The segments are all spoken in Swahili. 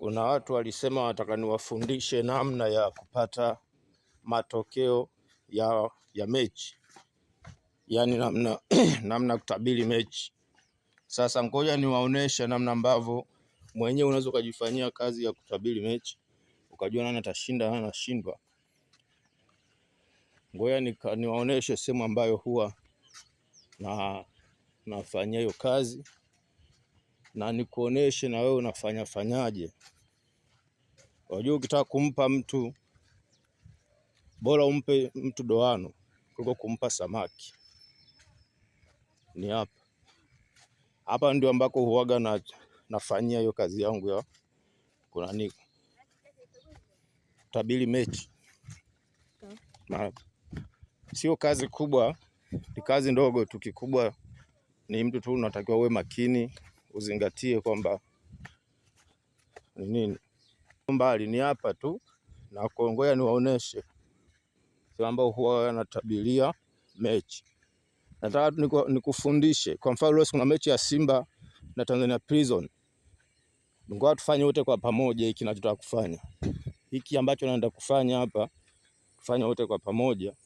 Kuna watu walisema wataka niwafundishe namna ya kupata matokeo ya mechi, yaani namna kutabiri mechi. Sasa ngoja niwaoneshe namna ambavyo mwenyewe unaweza kujifanyia kazi ya kutabiri mechi, ukajua nani atashinda nani anashindwa. Ngoja niwaoneshe sehemu ambayo huwa nafanyia hiyo kazi, na nikuoneshe na wewe unafanyaje. Unajua ukitaka kumpa mtu, bora umpe mtu doano kuliko kumpa samaki. Ni hapa ndio ambako huaga nafanyia hiyo kazi yangu ya kutabiri mechi. Sio kazi kubwa, ni kazi ndogo tu. Kikubwa ni mtu tu unatakiwa uwe makini, uzingatie kwamba ni nini mbali. Ni hapa tu, na ngoja niwaoneshe ambao huwa anatabiria mechi. Nataka nikufundishe. Kwa mfano leo kuna mechi ya Simba na Tanzania Prison. Ngoja tufanye wote kwa pamoja hiki ninachotaka kufanya. Hiki ambacho naenda kufanya hapa, tufanye wote kwa pamoja.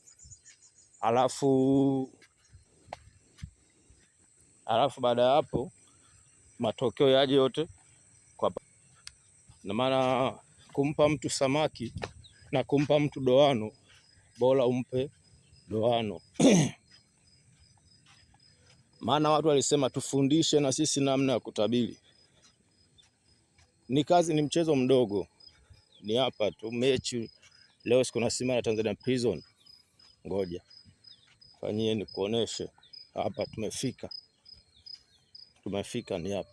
Alafu baada ya hapo matokeo yaje yote kwa na maana kumpa mtu samaki na kumpa mtu doano, bora umpe doano. Maana watu walisema tufundishe na sisi namna ya kutabiri. Ni kazi, ni mchezo mdogo. Ni hapa tu mechi leo kuna Simba na Tanzania Prison. Ngoja fanyie nikuoneshe. Hapa tumefika ni hapa.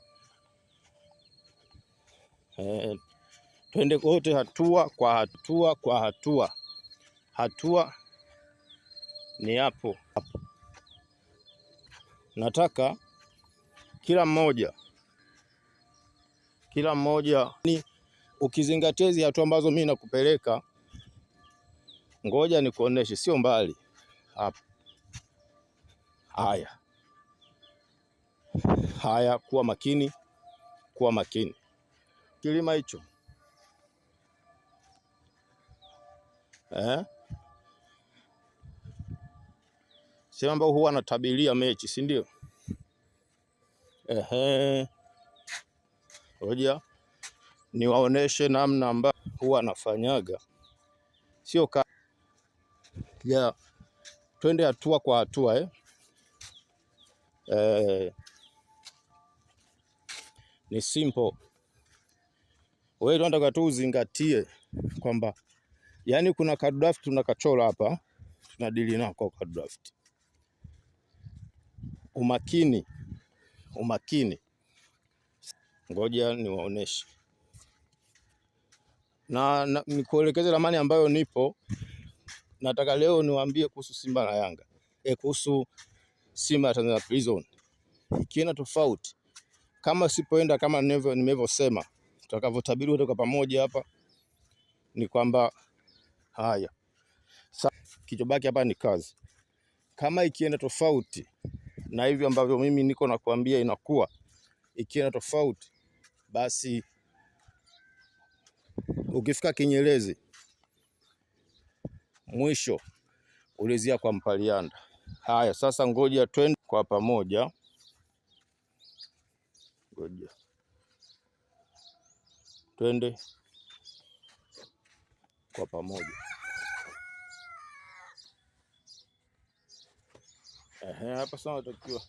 Twende wote hatua kwa hatua. Hatua ni hapo. Nataka kila mmoja ni ukizingatia hizo hatua ambazo mimi nakupeleka. Ngoja nikuoneshe, sio mbali hapa. Haya, kuwa makini. Kilima hicho sema ambao huwa anatabiria mechi, si ndio? Ngoja niwaoneshe namna ambayo huwa anafanyaga. Sio twende hatua kwa hatua. Ni simple. Wewe tunataka tu uzingatie kwamba yani kuna card draft tunakachola hapa, tunadili nako card draft. Umakini. Ngoja niwaoneshe. Na nikuelekeze ramani ambayo nipo. Nataka leo niwaambie kuhusu Simba na Yanga. Kuhusu Simba na Tanzania Prison. Ikienda tofauti, kama sipoenda kama nimevyosema, tutakavyotabiri wote kwa pamoja hapa, ni kwamba haya. Sasa kichobaki hapa ni kazi. Kama ikienda tofauti na hivyo ambavyo mimi niko nakwambia inakuwa, ikienda tofauti, basi ukifika Kinyerezi mwisho ulizia kwa Mpalianda. Haya, sasa ngoja twende kwa pamoja. Ngoja twende kwa pamoja. Hapa sana tutakiwa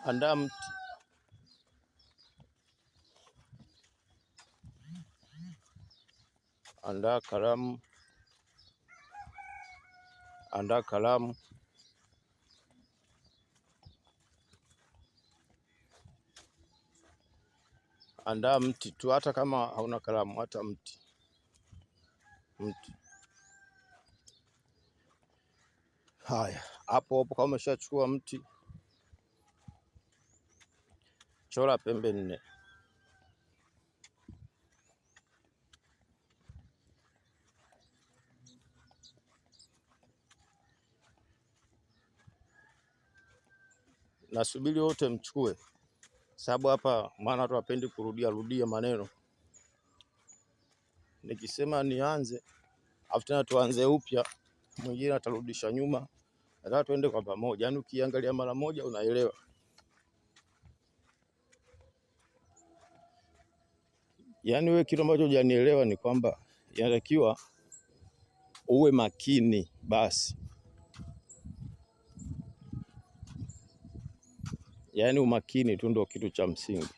andaa mti, andaa kalamu, andaa mti tu, hata kama hauna kalamu, hata mti. Haya, hapo kama umeshachukua mti, chora pembe 4. nasubiri wote mchukue, sababu hapa maana watu wapendi kurudia maneno. Nikisema nianze afu tena tuanze upya, mwingine atarudisha nyuma. Nataka tuende kwa pamoja, yaani ukiangalia mara moja unaelewa. Yaani wewe kitu ambacho hujanielewa ni kwamba inatakiwa uwe makini basi. Yaani umakini tu ndio kitu cha msingi.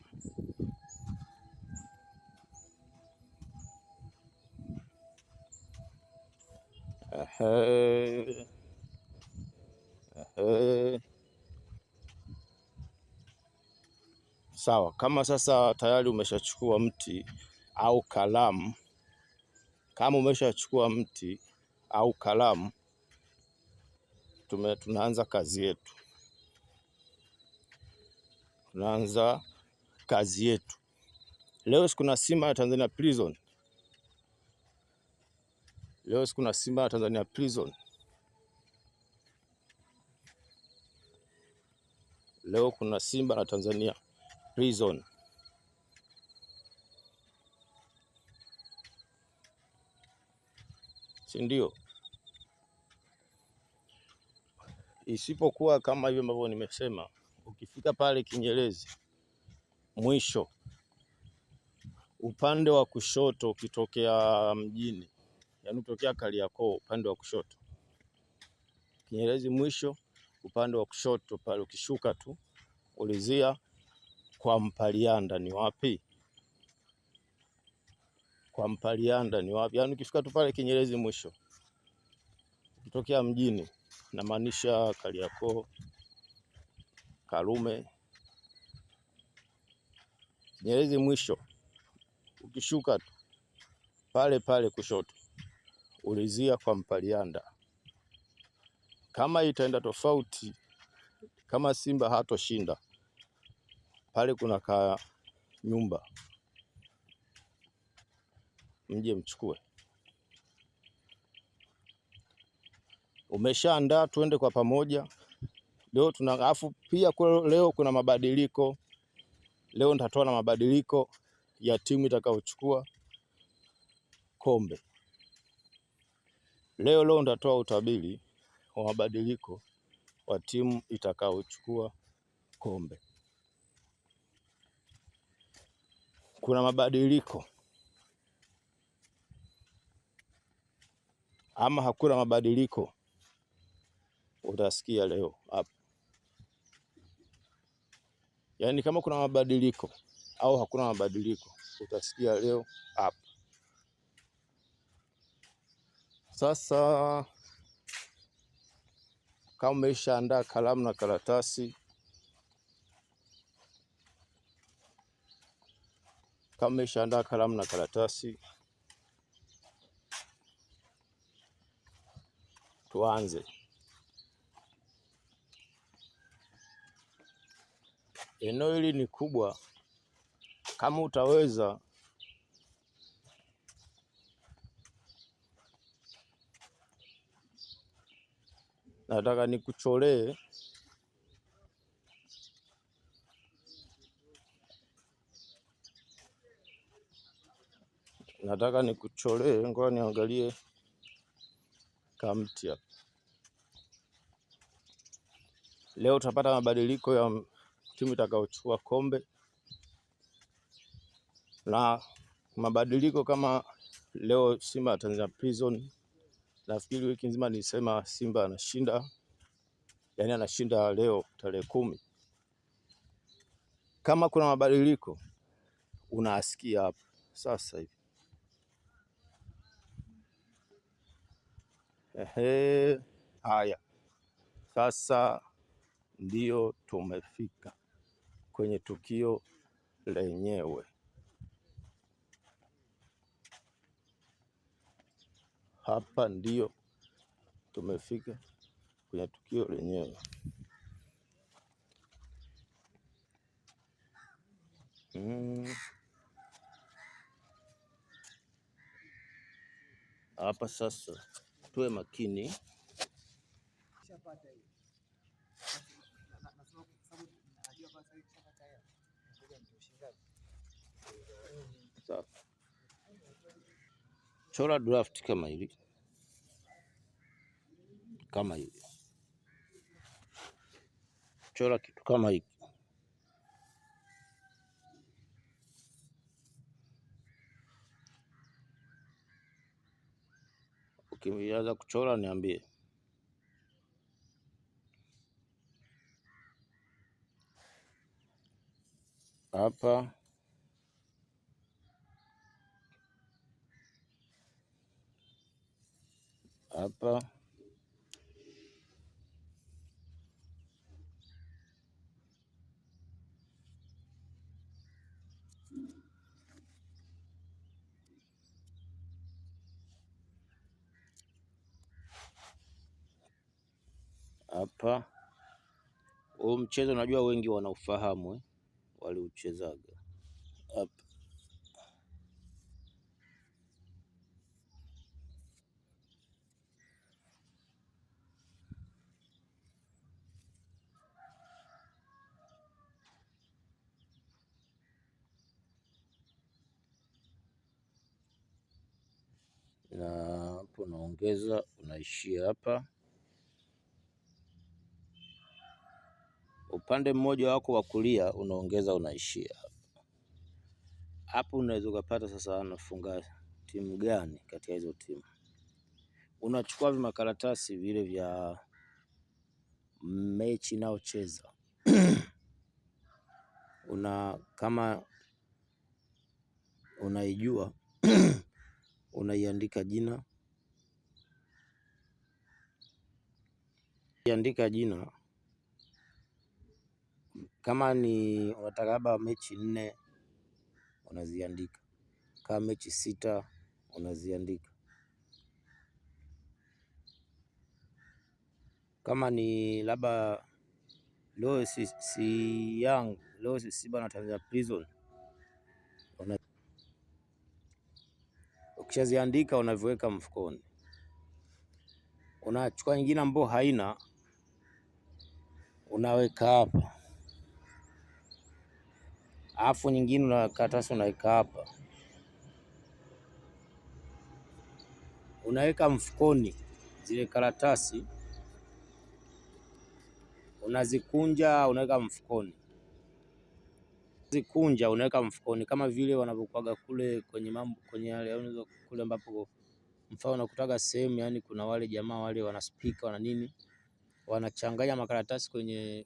Sawa, kama sasa tayari umeshachukua mti au kalamu, tunaanza kazi yetu. Leo sikuna Simba ya Tanzania Prison. Leo kuna Simba na Tanzania Prison. Si ndio? Isipokuwa kama hivyo ambavyo nimesema, ukifika pale Kinyerezi mwisho upande wa kushoto ukitokea mjini, yaani utokea Kariakoo upande wa kushoto, Kinyerezi mwisho upande wa kushoto pale, ukishuka tu ulizia kwa Mpalianda ni wapi? Yaani ukifika tu pale Kinyerezi mwisho ukitokea mjini, na maanisha Kariakoo, Karume, Kinyerezi mwisho ukishuka tu pale kushoto ulizia kwa Mpalianda. Kama itaenda tofauti, kama Simba hatoshinda, pale kuna ka nyumba, mje mchukue. Umeshaandaa, tuende kwa pamoja. Leo afu pia leo kuna mabadiliko. Leo nitatoa na mabadiliko ya timu itakayochukua kombe. Leo nitatoa utabiri wa mabadiliko wa timu itakayochukua kombe. Kuna mabadiliko ama hakuna mabadiliko, utasikia leo hapa. Yaani kama kuna mabadiliko au hakuna mabadiliko, utasikia leo hapa. Sasa kama umeshaandaa kalamu na karatasi, tuanze. Eneo hili ni kubwa, kama utaweza nataka nikucholee ngoja niangalie kamti hapa. Leo tutapata mabadiliko ya timu itakayochukua kombe, na mabadiliko kama leo Simba ya Tanzania Prison. Nafikiri wiki nzima nilisema Simba anashinda, yaani anashinda leo tarehe 10. Kama kuna mabadiliko unasikia hapa sasa hivi. Haya, sasa ndio tumefika kwenye tukio lenyewe. Hapa ndio tumefika kwenye tukio lenyewe. Hapa sasa tuwe makini. Sawa. Chora draft kama hivi, chora kitu kama hiki. Ukianza kuchora niambie. Hapa hapa hapa. Huu mchezo najua wengi wanaufahamu waliuchezaga. Hapa na hapo unaongeza, unaishia hapa. Upande mmoja wako wa kulia unaongeza, unaishia hapa. Hapo unaweza ukapata sasa anafunga timu gani kati ya hizo timu. Unachukua vimakaratasi vile vya mechi inayocheza kama unaijua unaiandika jina, kama ni unataka labda mechi 4 unaziandika, kama mechi 6 unaziandika, kama ni labda leo si Young, leo si Simba na Tanzania Prison. Ukishaziandika unaviweka mfukoni. Unachukua nyingine ambayo haina, unaweka hapa, alafu nyingine una karatasi unaweka hapa, unaweka mfukoni. Zile karatasi unazikunja, unaweka mfukoni, zikunja unaweka mfukoni, kama vile wanavyokuaga kule kwenye mambo, kwenye yale kule ambapo mfano unakutaga sehemu, yani kuna wale jamaa wale wana speaker wana nini, wanachanganya makaratasi kwenye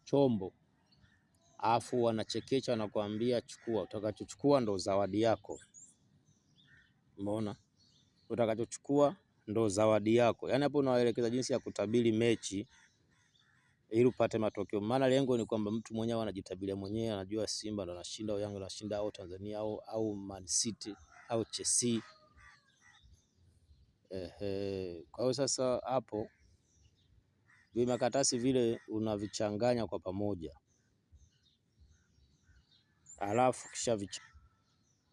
chombo, alafu wanachekecha, wanakuambia chukua, utakachochukua ndo zawadi yako. Umeona? Utakachochukua ndo zawadi yako. Yani hapo unawaelekeza jinsi ya kutabiri mechi ili upate matokeo. Maana lengo ni kwamba mtu mwenyewe anajitabiria mwenyewe, anajua Simba ndo anashinda au Yanga anashinda au Tanzania au Man City au Chelsea. Kwa hiyo sasa hapo vimakaratasi vile unavichanganya kwa pamoja, alafu kisha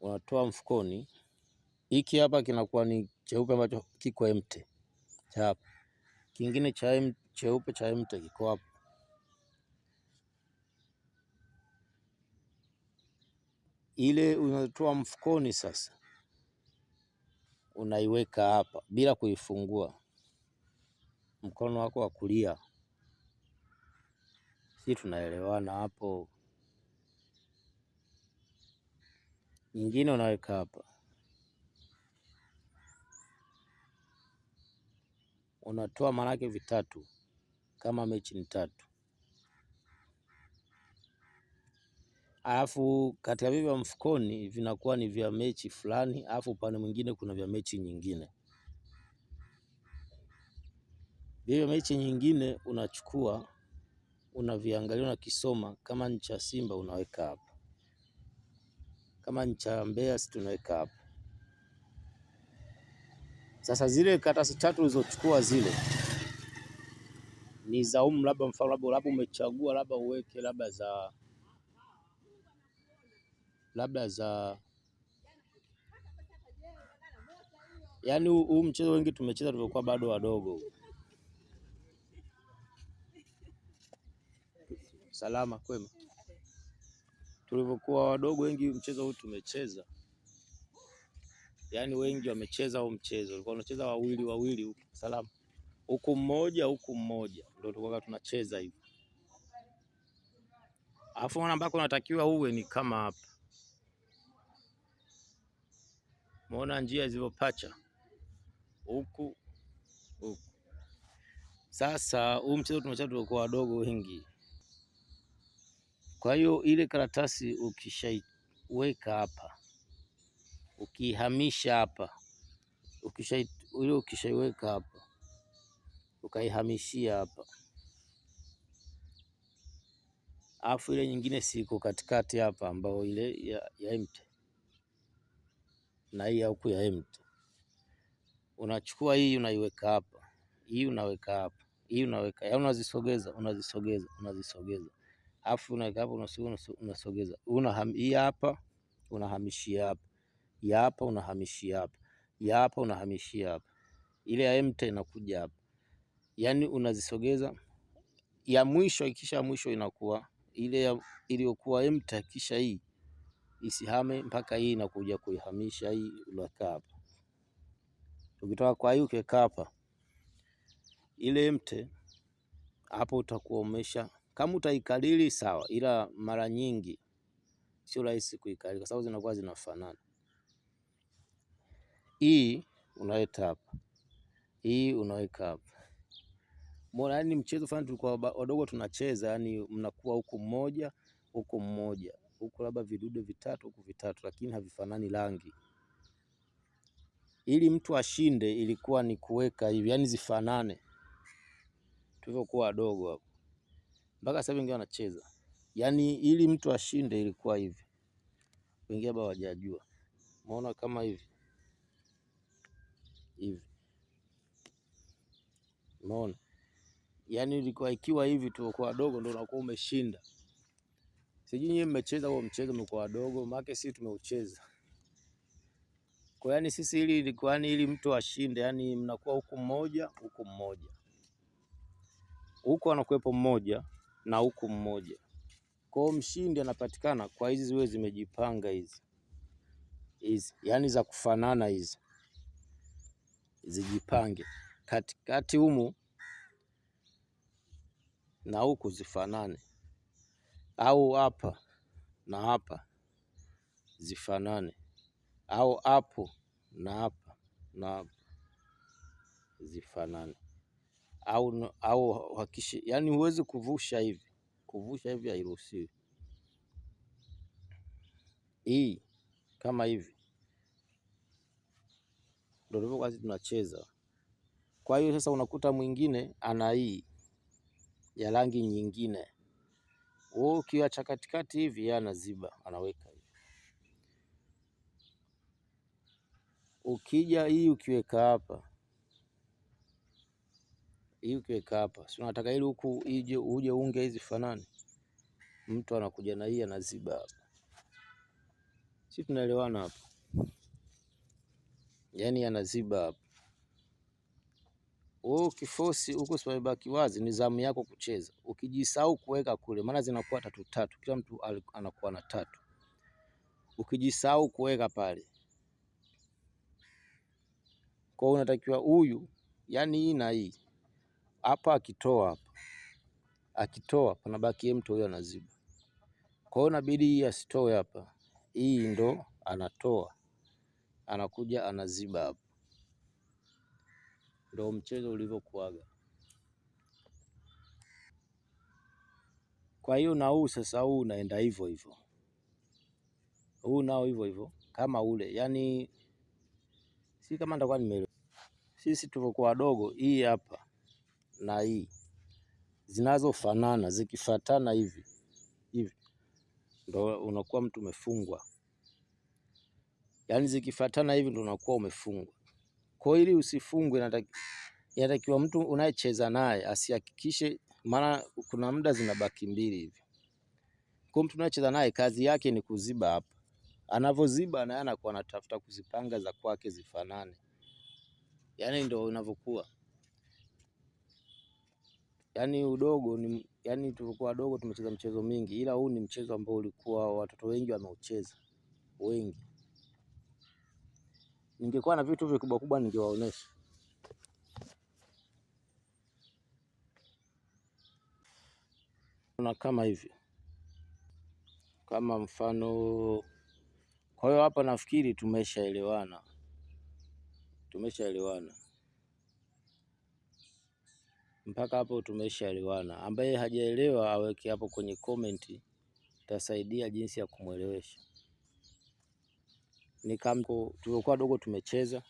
unatoa mfukoni. Hiki hapa kinakuwa ni cheupe ambacho kiko empty hapa, kingine cheupe cha empty kiko hapo. Ile unatoa mfukoni sasa, unaiweka hapa bila kuifungua, mkono wako wa kulia. Si tunaelewana hapo? Nyingine unaweka hapa, unatoa manake vitatu, kama mechi ni 3. Alafu katika vivyo mfukoni vinakuwa ni vya mechi fulani, alafu upande mwingine kuna vya mechi nyingine. Vile mechi nyingine unachukua, unaviangalia, unakisoma. Kama ni cha Simba unaweka hapa, kama ni cha Mbeya si tunaweka hapa. Sasa zile karatasi 3 ulizochukua zile ni za labda mfano labda umechagua labda uweke labda za yani huu mchezo wengi tumecheza tulivyokuwa bado wadogo. Salama kwema. Tulivyokuwa wadogo wengi mchezo huu tumecheza. yani wengi wamecheza huo mchezo, ulikuwa unacheza wawili wawili, salama huku mmoja huku mmoja, ndio tulikuwa tunacheza hivi. Alafu unaona ambako unatakiwa uwe ni kama hapa, umeona njia zilizopacha huku huku. Sasa huu mchezo tunacheza tulikuwa wadogo wengi, kwa hiyo ile karatasi ukishaiweka hapa, ukihamisha hapa, ukishaiweka hapa, ukaihamishia hapa, alafu ile nyingine siko katikati hapa, ambao ile ya empty na hii huku ya empty, unachukua hii unaiweka hapa, hii unaweka hapa, hii unaweka, yaani unazisogeza, alafu unaweka hapa, unasogeza, hii hapa unahamishia hapa, ya hapa unahamishia hapa, ya hapa unahamishia hapa, ile ya empty inakuja hapa, yaani unazisogeza. Ya mwisho ikisha mwisho inakuwa ile iliyokuwa empty, kisha hii isihame mpaka hii inakuja kuihamisha hii, unakaa hapa. Ukitoka kwa hii ukikaa hapa, ile empty hapo utakuwa umesha, kama utaikalili sawa, ila mara nyingi sio rahisi kuikalili kwa sababu zinakuwa zinafanana. Hii unaweka hapa, hii unaweka hapa. Mbona yani mchezo fulani tulikuwa wadogo tunacheza, yani mnakuwa huku mmoja huku mmoja, huku labda vidude vitatu huku vitatu, lakini havifanani rangi. Ili mtu ashinde ilikuwa ni kuweka hivi, yani zifanane. Tulivyokuwa wadogo hapo, mpaka sasa wengine wanacheza, yani ili mtu ashinde ilikuwa hivi, wengine bado hawajajua. Umeona kama hivi hivi, umeona, yani ilikuwa ikiwa hivi, tulikuwa wadogo ndio unakuwa umeshinda. Sijui nyinyi mmecheza huo mchezo mlikuwa wadogo, maana sisi tumeucheza. Kwa yani sisi ili ilikuwa yani ili mtu ashinde, yani mnakuwa huku mmoja huku mmoja, huku anakuwepo mmoja na huku mmoja. Kwa hiyo mshindi anapatikana kwa hizi ziwe zimejipanga hizi yani za kufanana, hizi zijipange katikati humu na huku zifanane, au hapa na hapa zifanane, au hapo na hapa na hapa zifanane, au hakishi, yani huwezi kuvusha hivi hairuhusiwi. Hii kama hivi ndio tulivyokuwa tunacheza. Kwa hiyo sasa unakuta mwingine ana hii ya rangi nyingine, wewe ukiacha katikati hivi, yeye anaziba, anaweka hivi. Ukija hii ukiweka hapa, hii ukiweka hapa, si unataka ili huku uje unge hizi fanani, mtu anakuja na hii anaziba hapa. Si tunaelewana hapa? Yani anaziba hapa. Wewe ukiforce huko sibaki wazi, ni zamu yako kucheza. Ukijisahau kuweka kule, maana zinakuwa tatu tatu, kila mtu anakuwa na tatu. Ukijisahau kuweka pale, kwa hiyo unatakiwa huyu, yani hii na hii hapa, akitoa panabaki mtu huyo anaziba. Kwa hiyo inabidi hii asitoe hapa, hii ndo anatoa, anakuja anaziba hapa. Ndio mchezo ulivyokuaga. Kwa hiyo na huu sasa, huu unaenda hivyo hivyo, huu nao hivyo hivyo kama ule, yani si kama nitakuwa nimeelewa. Sisi tulivyokuwa wadogo, hii hapa na hii zinazofanana, zikifatana hivi hivi, ndio unakuwa mtu umefungwa. Yani zikifatana hivi ndio unakuwa umefungwa. Kwa hiyo ili usifungwe, inatakiwa mtu unayecheza naye asihakikishe, maana kuna muda zinabaki mbili hivi. Kwa mtu unayecheza naye kazi yake ni kuziba hapa, anavyoziba na anakuwa anatafuta kuzipanga za kwake zifanane. Yani ndio unavyokuwa. Yani udogo ni, yani tulikuwa wadogo tumecheza mchezo mingi, ila huu ni mchezo ambao ulikuwa watoto wengi wameucheza, wengi. Ningekuwa na vitu vikubwa kubwa ningewaonesha. Na kama hivi, kama mfano. Kwa hiyo hapa nafikiri tumeshaelewana. Mpaka hapo tumeshaelewana. Ambaye hajaelewa aweke hapo kwenye comment, tasaidia jinsi ya kumwelewesha. Ni kama tulikuwa dogo tumecheza.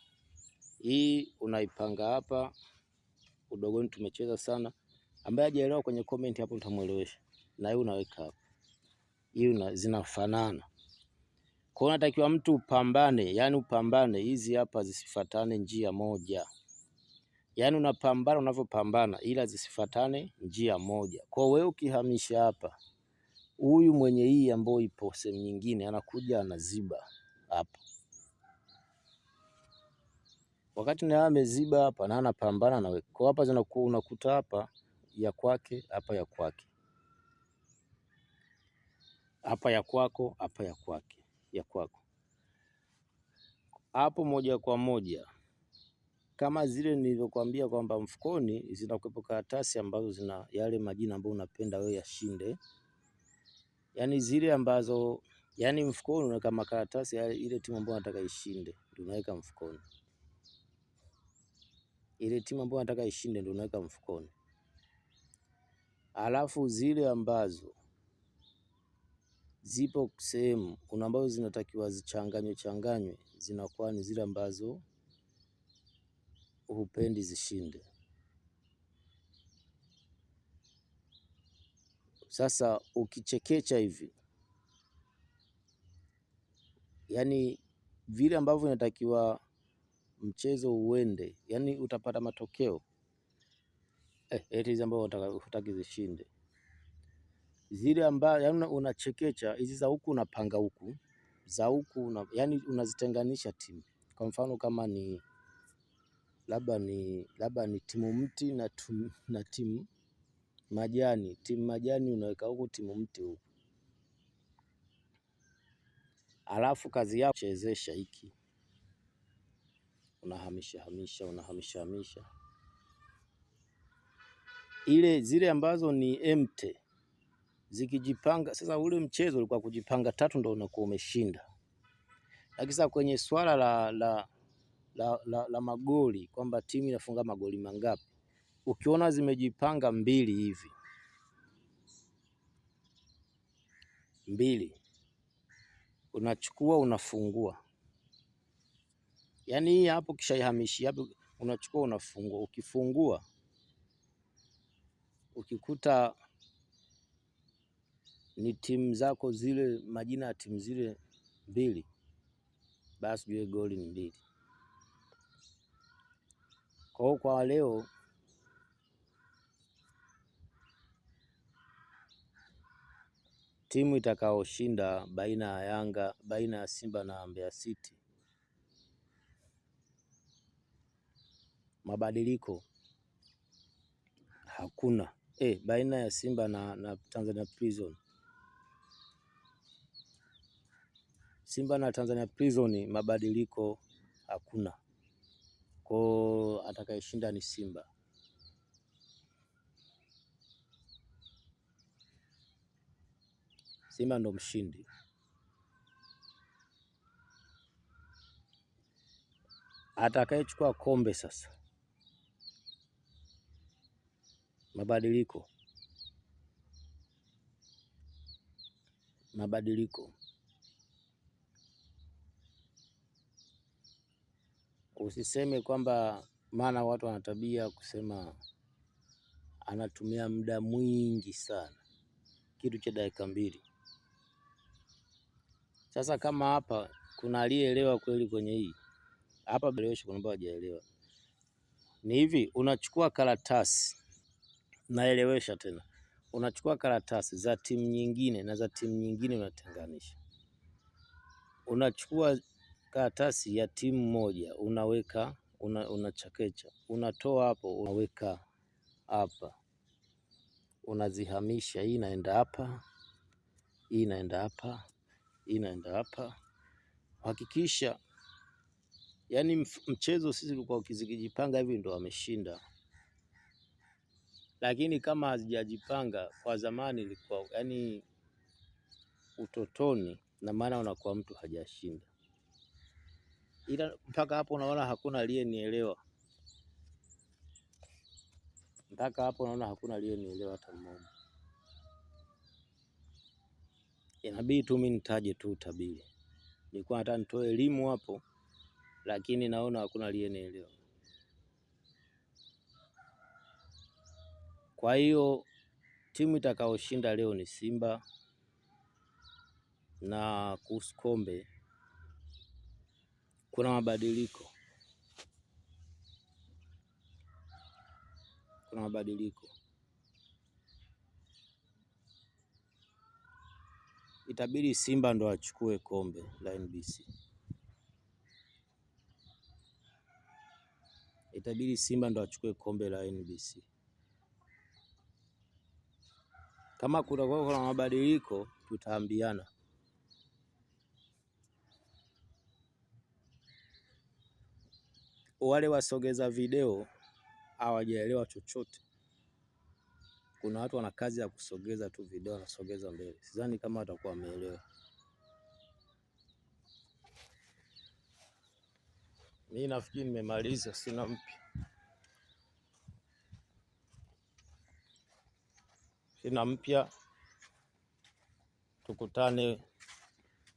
Hii unaipanga hapa, udogoni tumecheza sana. Ambaye hajaelewa kwenye comment hapo nitamuelewesha. Na hii unaweka hapo. Hii zinafanana. Kwa hiyo natakiwa mtu upambane, yani upambane hizi hapa zisifatane njia moja. Yani unapambana unavyopambana ila zisifatane njia moja. Kwa wewe ukihamisha hapa, huyu mwenye hii ambayo ipo sehemu nyingine anakuja anaziba hapa. Wakati na ameziba hapa na anapambana na wewe. Kwa hapa zinakuwa unakuta hapa ya kwake, hapa ya kwake. Hapa ya kwako, hapa ya kwake, ya kwako. Hapo moja kwa moja. Kama zile nilivyokuambia kwamba mfukoni zinakuwepo karatasi ambazo zina yale majina ambayo unapenda wewe yashinde. Yaani zile ambazo, yani mfukoni unaweka makaratasi yale, ile timu ambayo unataka ishinde ndio unaweka mfukoni. Ile timu ambayo unataka ishinde ndio unaweka mfukoni. Alafu zile ambazo zipo sehemu kuna ambazo zinatakiwa zichanganywe zinakuwa ni zile ambazo hupendi zishinde. Sasa ukichekecha hivi, yani vile ambavyo inatakiwa mchezo uende, yani utapata matokeo eti hizi ambazo hutaki zishinde. Zile ambazo yani unachekecha hizi za huku unapanga huku, za huku yani unazitenganisha timu. Kwa mfano kama ni labda ni timu mti na timu majani. Timu majani unaweka huku, timu mti huku. Alafu kazi yako chezesha hiki. Unahamisha. Ile zile ambazo ni empty zikijipanga. Sasa ule mchezo ulikuwa kujipanga tatu ndio unakuwa umeshinda. Lakini sasa kwenye swala la magoli kwamba timu inafunga magoli mangapi, ukiona zimejipanga mbili hivi, unachukua unafungua. Yaani hii hapo kishaihamishi hapo, unachukua unafungua. Ukifungua ukikuta ni timu zako zile, majina ya timu zile mbili, basi jue goli ni mbili. Kwa leo timu itakaoshinda baina ya Yanga, baina ya Simba na Mbeya City, mabadiliko hakuna. Baina ya Simba na Tanzania Prison, Simba na Tanzania Prison mabadiliko hakuna. Kwa atakayeshinda ni Simba. Simba ndo mshindi. Atakayechukua kombe sasa, mabadiliko. Usiseme kwamba, maana watu wana tabia kusema anatumia muda mwingi sana, kitu cha dakika 2. Sasa kama hapa kuna aliyeelewa kweli kwenye hii hapa, belewesha kuna ambao hajaelewa. Ni hivi, unachukua karatasi, naelewesha tena, unachukua karatasi za timu nyingine na za timu nyingine unatenganisha. Unachukua karatasi ya timu moja unaweka, unachakecha, unatoa hapo, unaweka hapa, unazihamisha. Hii inaenda hapa, hii inaenda hapa, hii inaenda hapa. Hakikisha Yaani mchezo sisi tulikuwa ukizikijipanga hivi ndo wameshinda, lakini kama hazijajipanga kwa zamani ilikuwa yaani utotoni, na maana unakuwa mtu hajashinda, ila mpaka hapo unaona hakuna aliyenielewa. Mpaka hapo naona hakuna aliyenielewa hata mmoja. Inabidi tu mimi nitaje tu utabiri. Nilikuwa nataka nitoe elimu hapo, lakini naona hakuna aliyenielewa. Kwa hiyo timu itakayoshinda leo ni Simba, na kuhusu kombe kuna mabadiliko. Itabidi Simba ndo achukue kombe la NBC. Itabidi Simba ndo achukue kombe la NBC. Kama kuna mabadiliko tutaambiana. Wale wasogeza video hawajaelewa chochote. Kuna watu wana kazi ya kusogeza tu video, wanasogeza mbele. Sidhani kama watakuwa wameelewa. Mimi nafikiri nimemaliza, sina mpya. Tukutane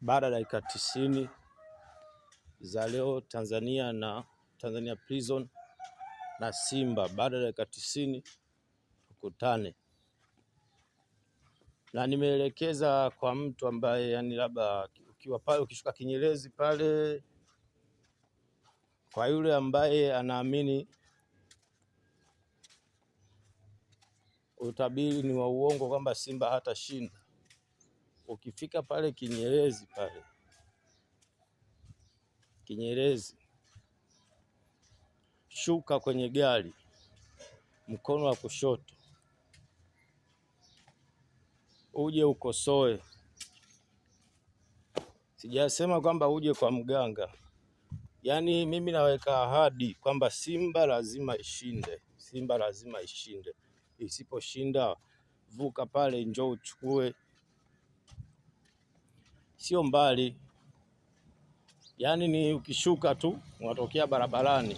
baada ya dakika 90 za leo, Tanzania Prison na Simba. Baada ya dakika 90 tukutane, na nimeelekeza kwa mtu ambaye yani labda ukiwa pale ukishuka Kinyerezi pale, kwa yule ambaye anaamini utabiri ni wa uongo kwamba Simba hatashinda, ukifika pale Kinyerezi, shuka kwenye gari mkono wa kushoto, uje ukosoe. Sijasema kwamba uje kwa mganga. Yaani mimi naweka ahadi kwamba Simba lazima ishinde. Simba lazima ishinde. Isiposhinda vuka pale, njoo uchukue. Sio mbali. Yaani ni ukishuka tu unatokea barabarani,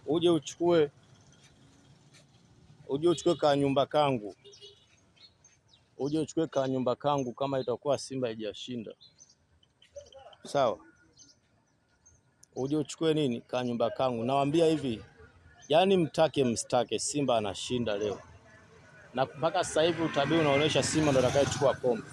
uje uchukue ka nyumba kangu. Uje uchukue ka nyumba kangu kama itakuwa Simba haijashinda. Sawa? Uje uchukue ka nyumba kangu. Nawaambia hivi, yaani mtake mstake, Simba anashinda leo. Na mpaka sasa hivi utabiri unaonyesha Simba ndo atakayechukua kombe.